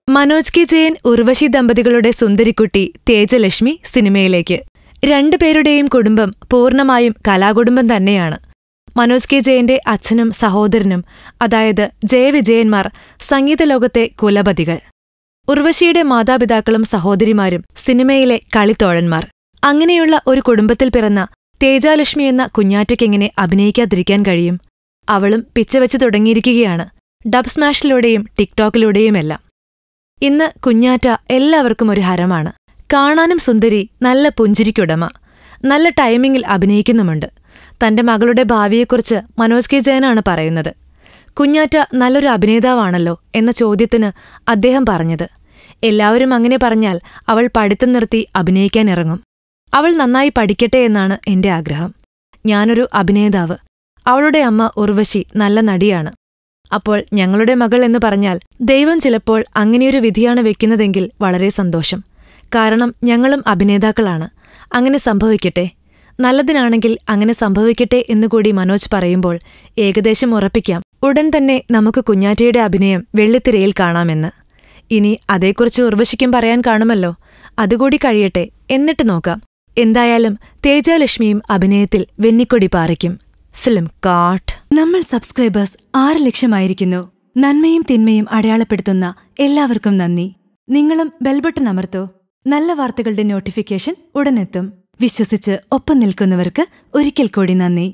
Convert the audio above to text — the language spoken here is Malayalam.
മനോജ് കെ ജയൻ ഉർവശി ദമ്പതികളുടെ സുന്ദരിക്കുട്ടി തേജലക്ഷ്മി സിനിമയിലേക്ക്. രണ്ടുപേരുടെയും കുടുംബം പൂർണ്ണമായും കലാകുടുംബം തന്നെയാണ്. മനോജ് കെ ജയന്റെ അച്ഛനും സഹോദരനും, അതായത് ജയവിജയന്മാർ, സംഗീതലോകത്തെ കുലപതികൾ. ഉർവശിയുടെ മാതാപിതാക്കളും സഹോദരിമാരും സിനിമയിലെ കളിത്തോഴന്മാർ. അങ്ങനെയുള്ള ഒരു കുടുംബത്തിൽ പിറന്ന തേജാലക്ഷ്മി എന്ന കുഞ്ഞാറ്റയ്ക്കെങ്ങനെ അഭിനയിക്കാതിരിക്കാൻ കഴിയും? അവളും പിച്ചവെച്ച് തുടങ്ങിയിരിക്കുകയാണ്, ഡബ് സ്മാഷിലൂടെയും ടിക്ടോക്കിലൂടെയുമെല്ലാം. ഇന്ന് കുഞ്ഞാറ്റ എല്ലാവർക്കും ഒരു ഹരമാണ്. കാണാനും സുന്ദരി, നല്ല പുഞ്ചിരിക്കുടമ, നല്ല ടൈമിങ്ങിൽ അഭിനയിക്കുന്നുമുണ്ട്. തന്റെ മകളുടെ ഭാവിയെക്കുറിച്ച് മനോജ് കെ ജയനാണ് പറയുന്നത്. കുഞ്ഞാറ്റ നല്ലൊരു അഭിനേതാവാണല്ലോ എന്ന ചോദ്യത്തിന് അദ്ദേഹം പറഞ്ഞത്, എല്ലാവരും അങ്ങനെ പറഞ്ഞാൽ അവൾ പഠിത്തം നിർത്തി അഭിനയിക്കാനിറങ്ങും. അവൾ നന്നായി പഠിക്കട്ടെ എന്നാണ് എന്റെ ആഗ്രഹം. ഞാനൊരു അഭിനേതാവ്, അവളുടെ അമ്മ ഉർവശി നല്ല നടിയാണ്. അപ്പോൾ ഞങ്ങളുടെ മകൾ എന്ന് പറഞ്ഞാൽ ദൈവം ചിലപ്പോൾ അങ്ങനെയൊരു വിധിയാണ് വെക്കുന്നതെങ്കിൽ വളരെ സന്തോഷം. കാരണം ഞങ്ങളും അഭിനേതാക്കളാണ്. അങ്ങനെ സംഭവിക്കട്ടെ, നല്ലതിനാണെങ്കിൽ അങ്ങനെ സംഭവിക്കട്ടെ എന്നുകൂടി മനോജ് പറയുമ്പോൾ ഏകദേശം ഉറപ്പിക്കാം, ഉടൻ തന്നെ നമുക്ക് കുഞ്ഞാറ്റയുടെ അഭിനയം വെള്ളിത്തിരയിൽ കാണാമെന്ന്. ഇനി അതേക്കുറിച്ച് ഉർവശിക്കും പറയാൻ കാണുമല്ലോ. അതുകൂടി കഴിയട്ടെ, എന്നിട്ട് നോക്കാം. എന്തായാലും തേജാലക്ഷ്മിയും അഭിനയത്തിൽ വെന്നിക്കൊടി പാറിക്കും. ഫിലിം കാട്ട്. നമ്മൾ സബ്സ്ക്രൈബേഴ്സ് 6 ലക്ഷമായിരിക്കുന്നു. നന്മയും തിന്മയും അടയാളപ്പെടുത്തുന്ന എല്ലാവർക്കും നന്ദി. നിങ്ങളും ബെൽബട്ടൺ അമർത്തോ. നല്ല വാർത്തകളുടെ നോട്ടിഫിക്കേഷൻ ഉടനെത്തും. വിശ്വസിച്ച് ഒപ്പം നിൽക്കുന്നവർക്ക് ഒരിക്കൽ കൂടി നന്ദി.